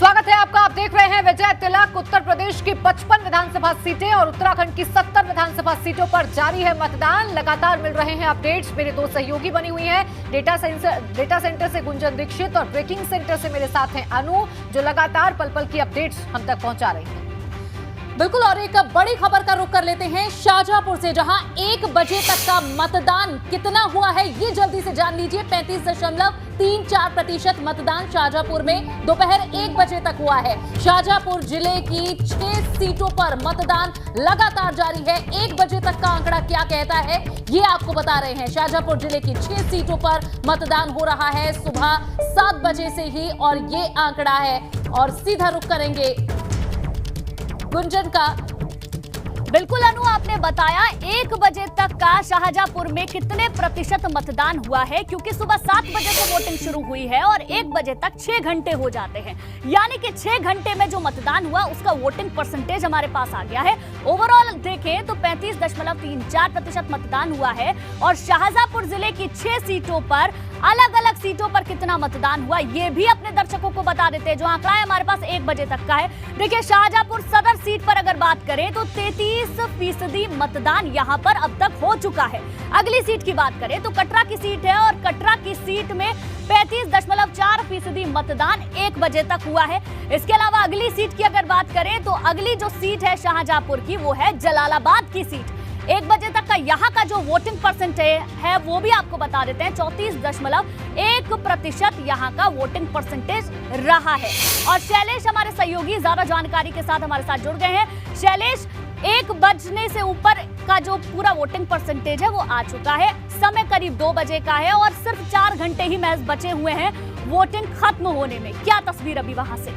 स्वागत है आपका। आप देख रहे हैं विजय तिलक। उत्तर प्रदेश की 55 विधानसभा सीटें और उत्तराखंड की 70 विधानसभा सीटों पर जारी है मतदान। लगातार मिल रहे हैं अपडेट्स। मेरे दो सहयोगी बनी हुई हैं, डेटा सेंटर से गुंजन दीक्षित और ब्रेकिंग सेंटर से मेरे साथ हैं अनु, जो लगातार पल पल की अपडेट्स हम तक पहुंचा रही हैं। बिल्कुल, और एक बड़ी खबर का रुख कर लेते हैं शाहजहांपुर से, जहां 1 बजे तक का मतदान कितना हुआ है ये जल्दी से जान लीजिए। 35.34% मतदान शाहजहांपुर में दोपहर 1 बजे तक हुआ है। शाहजहांपुर जिले की 6 सीटों पर मतदान लगातार जारी है। 1 बजे तक का आंकड़ा क्या कहता है ये आपको बता रहे हैं। शाहजहांपुर जिले की 6 सीटों पर मतदान हो रहा है सुबह 7 बजे से ही, और ये आंकड़ा है। और सीधा रुख करेंगे गुंजन का। बिल्कुल अनु, आपने बताया 1 बजे तक का शाहजहांपुर में कितने प्रतिशत मतदान हुआ है, क्योंकि सुबह 7 बजे से वोटिंग शुरू हुई है और 1 बजे तक 6 घंटे हो जाते हैं। यानी कि 6 घंटे में जो मतदान हुआ उसका वोटिंग परसेंटेज हमारे पास आ गया है। ओवरऑल देखें तो 35.34% मतदान हुआ है। और शाहजहांपुर जिले की 6 सीटों पर, अलग अलग सीटों पर कितना मतदान हुआ ये भी अपने दर्शकों को बता देते हैं। जो आंकड़ा है हमारे पास 1 बजे तक का है। देखिए, शाहजहांपुर सदर सीट पर अगर बात करें तो 33% मतदान यहां पर अब तक हो चुका है। अगली सीट की बात करें तो कटरा की सीट है, और कटरा की सीट में 35.4% मतदान 1 बजे तक हुआ है। इसके अलावा अगली सीट की अगर बात करें तो अगली जो सीट है शाहजहांपुर की वो है जलालाबाद की सीट। 1 बजे तक का यहाँ का जो वोटिंग परसेंटेज है वो भी आपको बता देते हैं। 34.1% यहाँ का वोटिंग परसेंटेज रहा है। और शैलेश हमारे सहयोगी ज्यादा जानकारी के साथ हमारे साथ जुड़ गए हैं। शैलेश, 1 बजने से ऊपर का जो पूरा वोटिंग परसेंटेज है वो आ चुका है। समय करीब 2 बजे का है और सिर्फ 4 घंटे ही महज बचे हुए हैं वोटिंग खत्म होने में। क्या तस्वीर अभी वहां से?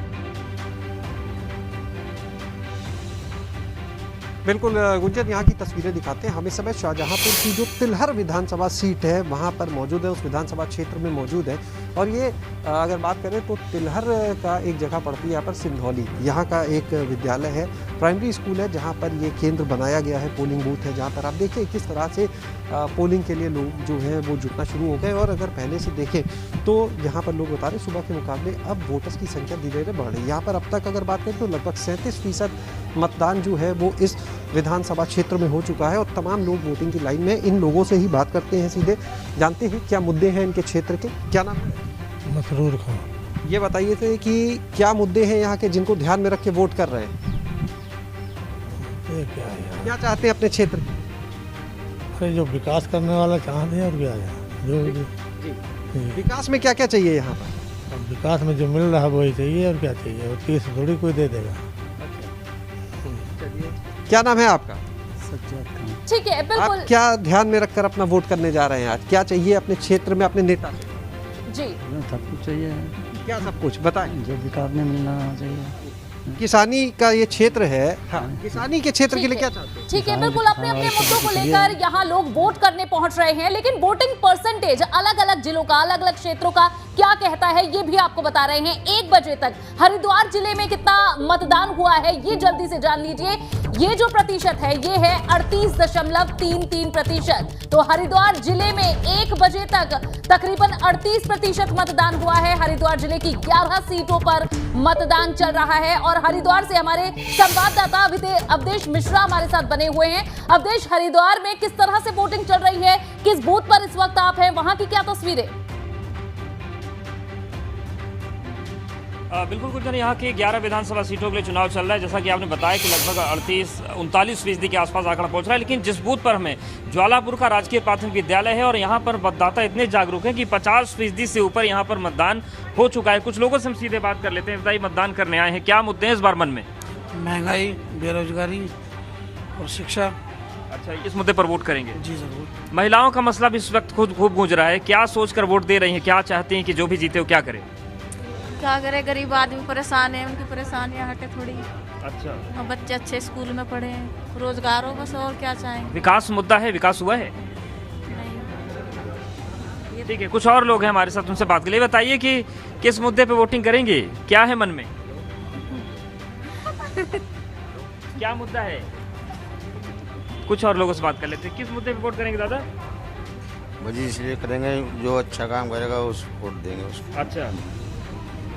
बिल्कुल गुंजन, यहाँ की तस्वीरें दिखाते हैं। हम इस समय शाहजहांपुर की जो तिलहर विधानसभा सीट है वहाँ पर मौजूद है, उस विधानसभा क्षेत्र में मौजूद है। और ये अगर बात करें तो तिलहर का एक जगह पड़ती है यहाँ पर सिंधौली, यहाँ का एक विद्यालय है, प्राइमरी स्कूल है, जहाँ पर ये केंद्र बनाया गया है, पोलिंग बूथ है, जहाँ पर आप देखिए किस तरह से पोलिंग के लिए लोग जो हैं वो जुटना शुरू हो गए। और अगर पहले से देखें तो यहाँ पर लोग बता रहे सुबह के मुकाबले अब वोटर्स की संख्या धीरे धीरे बढ़ रही है। यहाँ पर अब तक अगर बात करें तो लगभग 37% मतदान जो है वो इस विधानसभा क्षेत्र में हो चुका है। और तमाम लोग वोटिंग की लाइन में। इन लोगों से ही बात करते हैं, सीधे जानते हैं क्या मुद्दे हैं इनके क्षेत्र के। क्या नाम है? मसरूर खान। ये बताइए थे कि क्या मुद्दे हैं यहाँ के जिनको ध्यान में रख के वोट कर रहे हैं? क्या चाहते हैं अपने क्षेत्र के? अरे जो विकास करने वाला चाहते हैं, और क्या है जो विकास में क्या क्या चाहिए यहाँ पर? अब विकास में जो मिल रहा है वही चाहिए, और क्या चाहिए। और 30 थोड़ी कोई दे देगा। क्या नाम है आपका? ठीक है, बिल्कुल। आप क्या ध्यान में रखकर अपना वोट करने जा रहे हैं आज? क्या चाहिए अपने क्षेत्र में अपने नेता से? जी, सब कुछ चाहिए। क्या सब कुछ बताएं? जो विकास में मिलना चाहिए। किसानी का ये क्षेत्र है। हाँ, किसानी के क्षेत्र के लिए क्या चाहते हैं? ठीक है, बिल्कुल। अपने अपने मुद्दों को लेकर यहाँ लोग वोट करने पहुंच रहे हैं, लेकिन वोटिंग परसेंटेज अलग अलग जिलों का, अलग अलग क्षेत्रों का क्या कहता है ये भी आपको बता रहे हैं। 1 बजे तक हरिद्वार जिले में कितना मतदान हुआ है ये जल्दी से जान लीजिए। ये जो प्रतिशत है ये है 38.33%। तो हरिद्वार जिले में 1 बजे तक तकरीबन 38% मतदान हुआ है। हरिद्वार जिले की 11 सीटों पर मतदान चल रहा है। और हरिद्वार से हमारे संवाददाता अवधेश मिश्रा हमारे साथ बने हुए हैं। अवधेश, हरिद्वार में किस तरह से वोटिंग चल रही है? किस बूथ पर इस वक्त आप हैं? वहां की क्या तस्वीरें? बिल्कुल गुंजन, यहाँ की 11 विधानसभा सीटों के लिए चुनाव चल रहा है। जैसा कि आपने बताया कि लगभग 39-39% के आसपास आंकड़ा पहुंच रहा है। लेकिन जिस बूथ पर हमें ज्वालापुर का राजकीय प्राथमिक विद्यालय है, और यहाँ पर मतदाता इतने जागरूक हैं कि 50% से ऊपर यहाँ पर मतदान हो चुका है। कुछ लोगों से हम सीधे बात कर लेते हैं। बताइए, मतदान करने आए हैं, क्या मुद्दे हैं इस बार मन में? महंगाई, बेरोजगारी और शिक्षा। अच्छा, इस मुद्दे पर वोट करेंगे? जी जरूर। महिलाओं का मसला भी इस वक्त खूब गूंज रहा है। क्या सोचकर वोट दे रही हैं? क्या चाहते हैं कि जो भी जीते वो क्या करे? क्या करे, गरीब आदमी परेशान है, उनकी परेशानियां हटे थोड़ी। अच्छा, हम बच्चे अच्छे स्कूल में पढ़े, रोजगार हो, बस और क्या चाहेंगे। विकास मुद्दा है, विकास हुआ है? नहीं। ठीक है, कुछ और लोग हैं हमारे साथ, उनसे बात के लिए। बताइए कि किस मुद्दे पे वोटिंग करेंगे? क्या है मन में? क्या मुद्दा है? कुछ और लोगों से बात कर लेते हैं। किस मुद्दे पे वोट करेंगे दादा? मुझे इसलिए करेंगे जो अच्छा काम करेगा उस वोट देंगे उसको। अच्छा,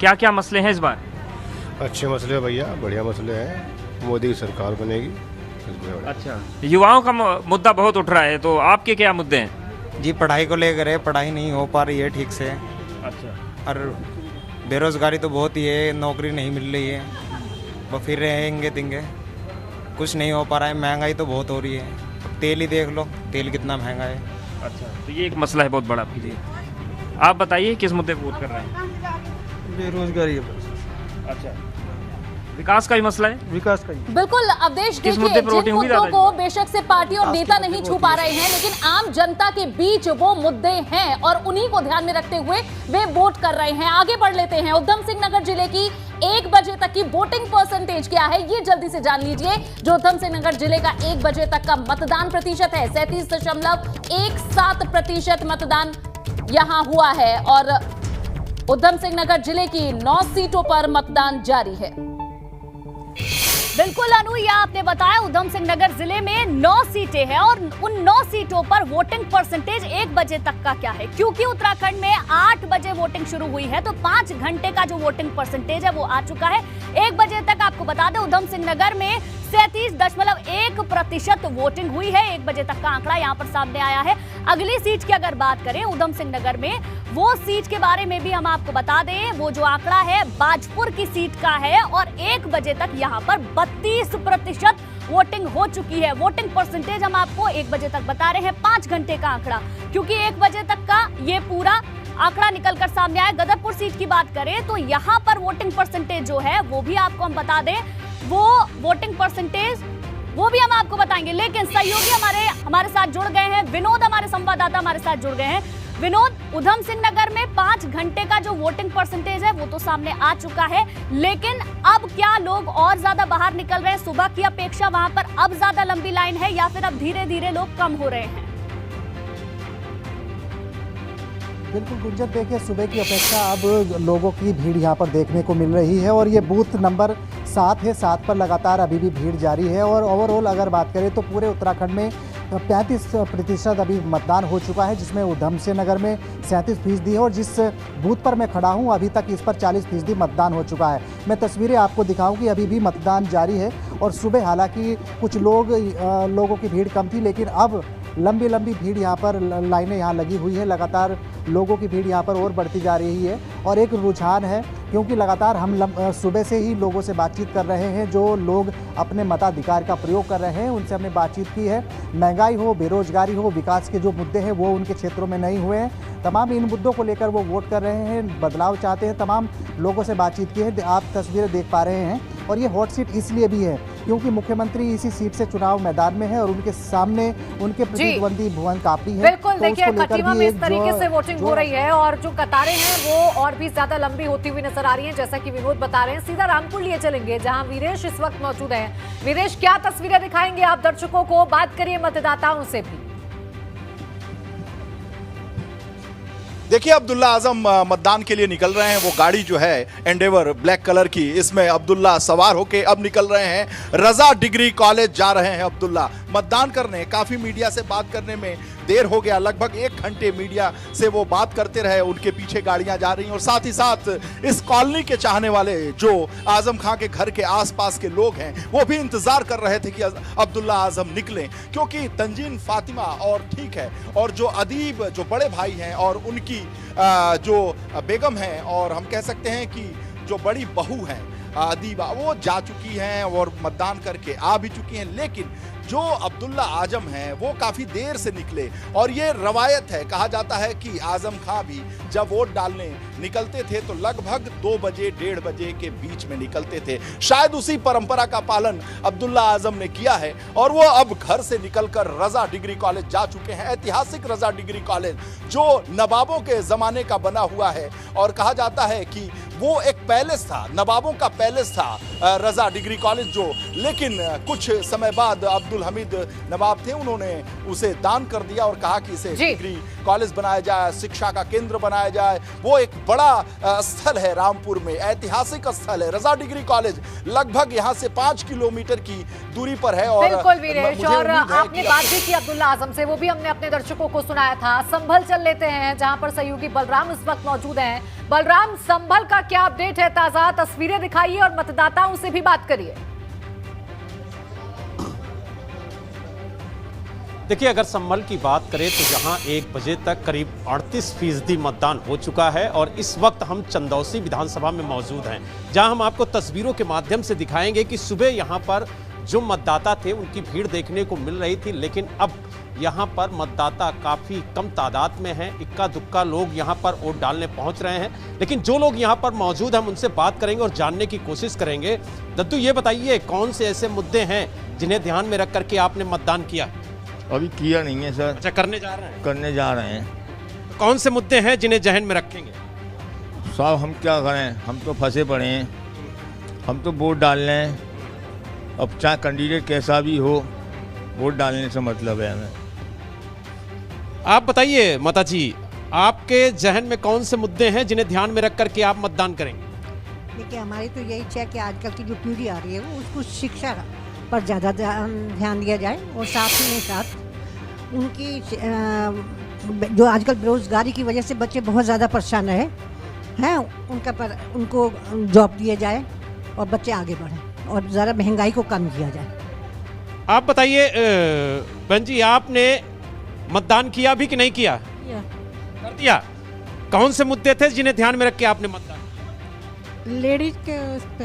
क्या क्या मसले हैं इस बार? अच्छे मसले हैं भैया, बढ़िया मसले हैं। मोदी की सरकार बनेगी। अच्छा, युवाओं का मुद्दा बहुत उठ रहा है, तो आपके क्या मुद्दे हैं? जी पढ़ाई को लेकर है, पढ़ाई नहीं हो पा रही है ठीक से। अच्छा, और बेरोजगारी तो बहुत ही है, नौकरी नहीं मिल रही है, वो फिर रहेंगे तिंगे, कुछ नहीं हो पा रहा है। महंगाई तो बहुत हो रही है, तेल ही देख लो, तेल कितना महंगा है। अच्छा, तो ये एक मसला है बहुत बड़ा। जी, आप बताइए किस मुद्दे पर वोट कर रहे हैं? बेरोजगारी है। अच्छा, विकास का ही मसला है? विकास का बिल्कुल। अब देश किस देखिए, मुद्दे पर जिन वोटिंग हुई मुद्दों दादा को बेशक से पार्टी और नेता नहीं छू पा रहे हैं, लेकिन आम जनता के बीच वो मुद्दे हैं और उन्हीं को ध्यान में रखते हुए वे वोट कर रहे हैं। आगे बढ़ लेते हैं। उधम सिंह नगर जिले की 1 बजे तक की वोटिंग परसेंटेज क्या है, ये जल्दी से जान लीजिए। जो उधम सिंह नगर जिले का 1 बजे तक का मतदान प्रतिशत है, 37.17% मतदान यहां हुआ है और उधम सिंह नगर जिले की 9 सीटों पर मतदान जारी है। बिल्कुल अनु, यह आपने बताया उधम सिंह नगर जिले में 9 सीटें हैं और उन 9 सीटों पर वोटिंग परसेंटेज 1 बजे तक का क्या है, क्योंकि उत्तराखंड में 8 बजे वोटिंग शुरू हुई है तो 5 घंटे का जो वोटिंग परसेंटेज है वो आ चुका है। 1 बजे तक आपको बता दें उधम सिंह नगर में 37.1% वोटिंग हुई है। 1 बजे तक का आंकड़ा यहां पर सामने आया है। अगली सीट की अगर बात करें उधम सिंह नगर में, वो सीट के बारे में भी हम आपको बता दें, वो जो आंकड़ा है बाजपुर की सीट का है और 1 बजे तक यहां पर 32% वोटिंग हो चुकी है। वोटिंग परसेंटेज हम आपको 1 बजे तक बता रहे हैं, 5 घंटे का आंकड़ा, क्योंकि 1 बजे तक का ये पूरा आंकड़ा निकलकर सामने आया। गदरपुर सीट की बात करें तो यहां पर वोटिंग परसेंटेज जो है वो भी आपको हम बता दें, वो वोटिंग परसेंटेज वो भी हम आपको बताएंगे। लेकिन सहयोगी हमारे साथ जुड़ गए हैं, विनोद हमारे संवाददाता हमारे साथ जुड़ गए हैं। विनोद, उधम सिंह नगर में 5 घंटे का जो वोटिंग परसेंटेज है वो तो सामने आ चुका है, लेकिन अब क्या लोग और ज्यादा बाहर निकल रहे हैं? सुबह की अपेक्षा वहां पर अब ज्यादा लंबी लाइन है या फिर अब धीरे धीरे लोग कम हो रहे हैं? बिल्कुल गुंजन, देखिए सुबह की अपेक्षा अब लोगों की भीड़ यहाँ पर देखने को मिल रही है और ये बूथ नंबर 7 है, 7 पर लगातार अभी भी भीड़ जारी है। और ओवरऑल अगर बात करें तो पूरे उत्तराखंड में 35% अभी मतदान हो चुका है, जिसमें उधम सिंह नगर में 37% है और जिस बूथ पर मैं खड़ा हूँ अभी तक इस पर 40% मतदान हो चुका है। मैं तस्वीरें आपको दिखाऊं कि अभी भी मतदान जारी है और सुबह हालांकि कुछ लोगों की भीड़ कम थी, लेकिन अब लंबी भीड़ यहाँ पर लाइनें यहाँ लगी हुई है। लगातार लोगों की भीड़ यहाँ पर और बढ़ती जा रही है और एक रुझान है, क्योंकि लगातार हम सुबह से ही लोगों से बातचीत कर रहे हैं, जो लोग अपने मताधिकार का प्रयोग कर रहे हैं उनसे हमने बातचीत की है। महंगाई हो, बेरोजगारी हो, विकास के जो मुद्दे हैं वो उनके क्षेत्रों में नहीं हुए हैं। तमाम इन मुद्दों को लेकर वो वोट कर रहे हैं, बदलाव चाहते हैं। तमाम लोगों से बातचीत की है, आप तस्वीरें देख पा रहे हैं। और ये हॉट सीट इसलिए भी है क्योंकि मुख्यमंत्री इसी सीट से चुनाव मैदान में है और उनके सामने उनके प्रतिद्वंदी भुवन कापी है। बिल्कुल, देखिए खटीमा में इस तरीके से वोटिंग हो रही है और जो कतारें हैं वो और भी ज्यादा लंबी होती हुई नजर आ रही हैं, जैसा कि विनोद बता रहे हैं। सीधा रामपुर लिए चलेंगे जहां वीरेश इस वक्त मौजूद हैं। वीरेश, क्या तस्वीरें दिखाएंगे आप दर्शकों को? बात करिए मतदाताओं से भी। देखिए, अब्दुल्ला आजम मतदान के लिए निकल रहे हैं। वो गाड़ी जो है एंडेवर ब्लैक कलर की, इसमें अब्दुल्ला सवार होके अब निकल रहे हैं। रजा डिग्री कॉलेज जा रहे हैं अब्दुल्ला मतदान करने। काफी मीडिया से बात करने में देर हो गया, लगभग 1 घंटे मीडिया से वो बात करते रहे। उनके पीछे गाड़ियां जा रही हैं और साथ ही साथ इस कॉलोनी के चाहने वाले जो आजम खां के घर के आसपास के लोग हैं वो भी इंतजार कर रहे थे कि अब्दुल्ला आजम निकलें, क्योंकि तंजीन फातिमा और ठीक है और जो अदीब जो बड़े भाई हैं और उनकी जो बेगम हैं और हम कह सकते हैं कि जो बड़ी बहू हैं अदीबा, वो जा चुकी हैं और मतदान करके आ भी चुकी हैं। लेकिन जो अब्दुल्ला आजम हैं वो काफी देर से निकले और ये रवायत है, कहा जाता है कि आजम खां भी जब वोट डालने निकलते थे तो लगभग 2 बजे 1:30 बजे के बीच में निकलते थे। शायद उसी परंपरा का पालन अब्दुल्ला आजम ने किया है और वो अब घर से निकलकर रजा डिग्री कॉलेज जा चुके हैं। ऐतिहासिक रजा डिग्री कॉलेज जो नवाबों के जमाने का बना हुआ है और कहा जाता है कि वो एक पैलेस था, नवाबों का पैलेस था रजा डिग्री कॉलेज जो, लेकिन कुछ समय बाद अब्दुल हमीद नवाब थे, उन्होंने उसे दान कर दिया और कहा कि इसे डिग्री कॉलेज बनाया जाए, शिक्षा का केंद्र बनाया जाए। वो एक बड़ा स्थल है रामपुर में, ऐतिहासिक स्थल है रजा डिग्री कॉलेज। लगभग यहाँ से 5 किलोमीटर की दूरी पर है। और बिल्कुल वीरेश, और आपने बात भी की अब्दुल्ला आजम से, वो भी हमने अपने दर्शकों को सुनाया था। संभल चल लेते हैं जहां पर सहयोगी बलराम इस वक्त मौजूद हैं। बलराम, संभल का क्या अपडेट है? ताजा तस्वीरें दिखाइए और मतदाताओं से भी बात करिए। देखिए, अगर संभल की बात करें तो यहाँ 1 बजे तक करीब 38% मतदान हो चुका है और इस वक्त हम चंदौसी विधानसभा में मौजूद हैं, जहां हम आपको तस्वीरों के माध्यम से दिखाएंगे कि सुबह यहाँ पर जो मतदाता थे उनकी भीड़ देखने को मिल रही थी, लेकिन अब यहाँ पर मतदाता काफ़ी कम तादाद में हैं। इक्का दुक्का लोग यहाँ पर वोट डालने पहुँच रहे हैं, लेकिन जो लोग यहाँ पर मौजूद हैं हम उनसे बात करेंगे और जानने की कोशिश करेंगे। दद्दू, ये बताइए कौन से ऐसे मुद्दे हैं जिन्हें ध्यान में रख करके आपने मतदान किया? अभी किया नहीं है सर। अच्छा, करने जा रहे हैं? करने जा रहे हैं। कौन से मुद्दे हैं जिन्हें जहन में रखेंगे? साहब हम क्या करें, हम तो फंसे पड़े हैं, हम तो वोट डालने हैं। अब चाहे कैंडिडेट कैसा भी हो, वोट डालने से मतलब है हमें। आप बताइए माता जी, आपके जहन में कौन से मुद्दे हैं जिन्हें ध्यान में रख करके आप मतदान करेंगे? देखिए, हमारी तो यही इच्छा है कि आजकल की जो पीढ़ी आ रही है वो उसको शिक्षा पर ज़्यादा ध्यान दिया जाए और साथ ही में साथ उनकी जो आजकल बेरोजगारी की वजह से बच्चे बहुत ज़्यादा परेशान हैं उनको जॉब दिए जाए और बच्चे आगे बढ़ें और ज़रा महंगाई को कम किया जाए। आप बताइए बहन जी, आपने मतदान किया भी कि नहीं किया? कर दिया। कौन से मुद्दे थे जिन्हें ध्यान में रख के आपने मतदान? लेडीज के उस पे।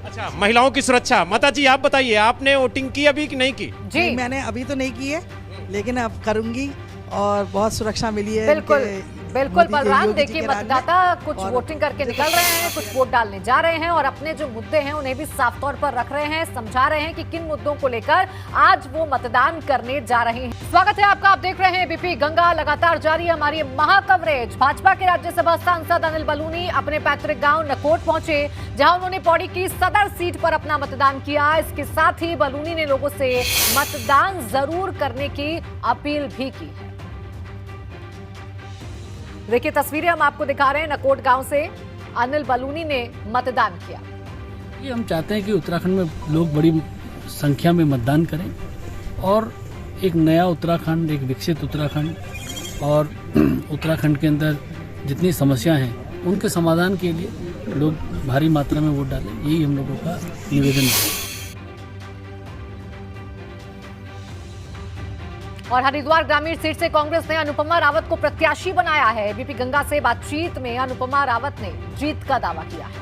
अच्छा, महिलाओं की सुरक्षा। माता जी आप बताइए, आपने वोटिंग की अभी कि नहीं की? जी, मैंने अभी तो नहीं की है, लेकिन अब करूंगी और बहुत सुरक्षा मिली है। बिल्कुल बिल्कुल बलराम, देखिए मतदाता कुछ वोटिंग करके निकल रहे हैं, कुछ वोट डालने जा रहे हैं और अपने जो मुद्दे हैं उन्हें भी साफ तौर पर रख रहे हैं, समझा रहे हैं कि किन मुद्दों को लेकर आज वो मतदान करने जा रहे हैं। स्वागत है आपका, आप देख रहे हैं बीपी गंगा। लगातार जारी है हमारी महा कवरेज। भाजपा के राज्यसभा सांसद अनिल बलूनी अपने पैतृक गाँव नकोट पहुंचे, जहाँ उन्होंने पौड़ी की सदर सीट पर अपना मतदान किया। इसके साथ ही बलूनी ने लोगों से मतदान जरूर करने की अपील भी की है। देखिए तस्वीरें हम आपको दिखा रहे हैं, नकोट गांव से अनिल बलूनी ने मतदान किया। ये हम चाहते हैं कि उत्तराखंड में लोग बड़ी संख्या में मतदान करें और एक नया उत्तराखंड, एक विकसित उत्तराखंड और उत्तराखंड के अंदर जितनी समस्याएं हैं उनके समाधान के लिए लोग भारी मात्रा में वोट डालें, यही हम लोगों का निवेदन है। और हरिद्वार ग्रामीण सीट से कांग्रेस ने अनुपमा रावत को प्रत्याशी बनाया है। बीपी गंगा से बातचीत में अनुपमा रावत ने जीत का दावा किया है।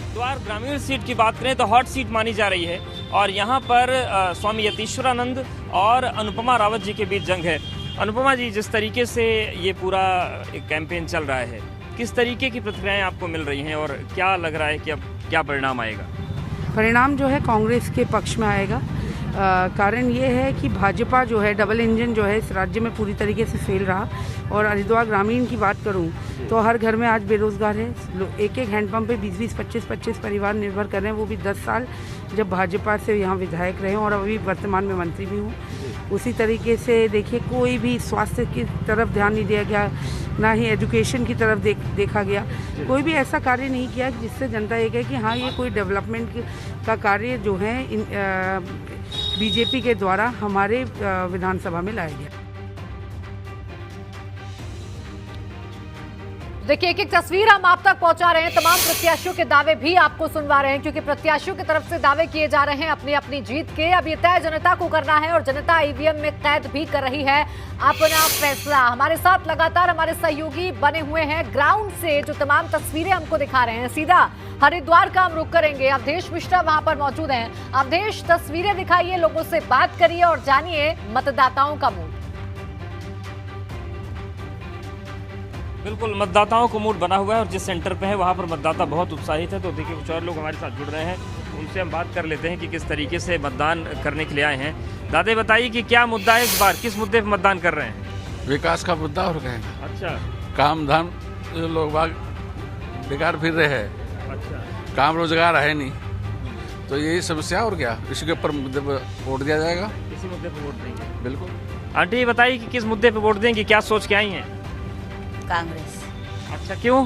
हरिद्वार ग्रामीण सीट की बात करें तो हॉट सीट मानी जा रही है और यहाँ पर स्वामी यतीश्वरानंद और अनुपमा रावत जी के बीच जंग है। अनुपमा जी, जिस तरीके से ये पूरा एक कैंपेन चल रहा है, किस तरीके की प्रतिक्रियाएं आपको मिल रही हैं और क्या लग रहा है कि अब क्या परिणाम आएगा? परिणाम जो है कांग्रेस के पक्ष में आएगा। कारण ये है कि भाजपा जो है डबल इंजन जो है इस राज्य में पूरी तरीके से फेल रहा। और हरिद्वार ग्रामीण की बात करूं तो हर घर में आज बेरोजगार है। एक हैंडपंप पे 20-20, 25-25 परिवार निर्भर कर रहे हैं, वो भी 10 साल जब भाजपा से यहाँ विधायक रहे और अभी वर्तमान में मंत्री भी हूँ। उसी तरीके से देखिए, कोई भी स्वास्थ्य की तरफ ध्यान नहीं दिया गया, ना ही एजुकेशन की तरफ देखा गया। कोई भी ऐसा कार्य नहीं किया जिससे जनता ये कहे कि हाँ ये कोई डेवलपमेंट का कार्य जो है बीजेपी के द्वारा हमारे विधानसभा में लाया गया। देखिए एक एक तस्वीर हम आप तक पहुंचा रहे हैं, तमाम प्रत्याशियों के दावे भी आपको सुनवा रहे हैं, क्योंकि प्रत्याशियों की तरफ से दावे किए जा रहे हैं अपनी अपनी जीत के। अब ये तय जनता को करना है और जनता ईवीएम में कैद भी कर रही है अपना फैसला। हमारे साथ लगातार हमारे सहयोगी बने हुए हैं ग्राउंड से, जो तमाम तस्वीरें हमको दिखा रहे हैं। सीधा हरिद्वार का हम रुख करेंगे, अवधेश मिश्रा वहां पर मौजूद हैं। अवधेश, तस्वीरें दिखाइए, लोगों से बात करिए और जानिए मतदाताओं का मूड। बिल्कुल, मतदाताओं को मूड बना हुआ है और जिस सेंटर पे है वहाँ पर मतदाता बहुत उत्साहित है। तो देखिए कुछ और लोग हमारे साथ जुड़ रहे हैं, उनसे हम बात कर लेते हैं कि किस तरीके से मतदान करने के लिए आए हैं। दादा बताइए कि क्या मुद्दा है इस बार, किस मुद्दे पर मतदान कर रहे हैं? विकास का मुद्दा और क्या? अच्छा, काम धाम लोग बाग बेकार फिर रहे हैं। अच्छा, काम रोजगार है नहीं, तो यही समस्या और क्या, इसी के ऊपर मुद्दे पर वोट दिया जाएगा। इसी मुद्दे पर वोट देंगे? बिल्कुल। आंटी ये बताइए कि किस मुद्दे पर वोट देंगे, क्या सोच के आई हैं? कांग्रेस। अच्छा, क्यों?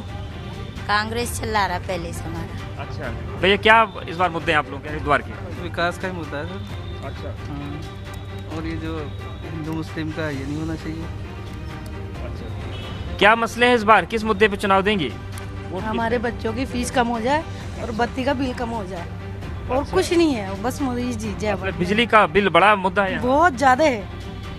कांग्रेस चला रहा पहले से हमारा। अच्छा भैया, क्या इस बार मुद्दे हैं आप लोगों के हरिद्वार के? विकास का ही मुद्दा है सर। अच्छा, और ये जो हिंदू मुस्लिम का ये नहीं होना चाहिए। अच्छा, क्या मसले हैं इस बार, किस मुद्दे पे चुनाव देंगे? हमारे बच्चों की फीस कम हो जाए और बत्ती का बिल कम हो जाए और कुछ नहीं है, बस मोदी जी जीत जाए। बिजली का बिल बड़ा मुद्दा है, बहुत ज्यादा है।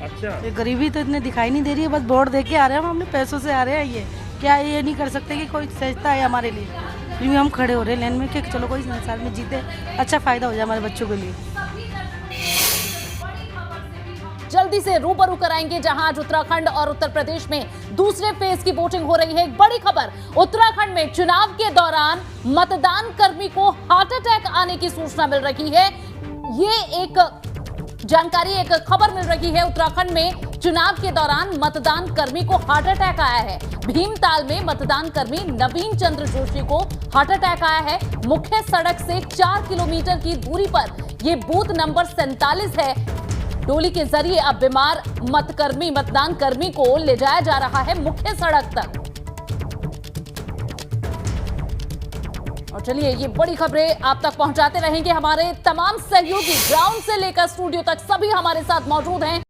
अच्छा, ये गरीबी तो इतने दिखाई नहीं दे रही है, बस वोट दे के आ रहे हैं हम अपने पैसों से आ रहे हैं। ये क्या ये नहीं कर सकते कि कोई सहजता है हमारे लिए, क्योंकि हम खड़े हो रहे हैं लाइन में कि चलो कोई संसार में जीते, अच्छा फायदा हो जाए हमारे बच्चों के लिए। जल्दी से रूबरू कराएंगे जहां आज उत्तराखंड और उत्तर प्रदेश में दूसरे फेज की वोटिंग हो रही है। एक बड़ी खबर, उत्तराखंड में चुनाव के दौरान मतदान कर्मी को हार्ट अटैक आने की सूचना मिल रही है। ये एक जानकारी, एक खबर मिल रही है। उत्तराखंड में चुनाव के दौरान मतदान कर्मी को हार्ट अटैक आया है। भीमताल में मतदान कर्मी नवीन चंद्र जोशी को हार्ट अटैक आया है। मुख्य सड़क से 4 किलोमीटर की दूरी पर यह बूथ नंबर 47 है। डोली के जरिए अब बीमार मतदान कर्मी को ले जाया जा रहा है मुख्य सड़क तक। और चलिए, ये बड़ी खबरें आप तक पहुंचाते रहेंगे हमारे तमाम सहयोगी, ग्राउंड से लेकर स्टूडियो तक सभी हमारे साथ मौजूद हैं।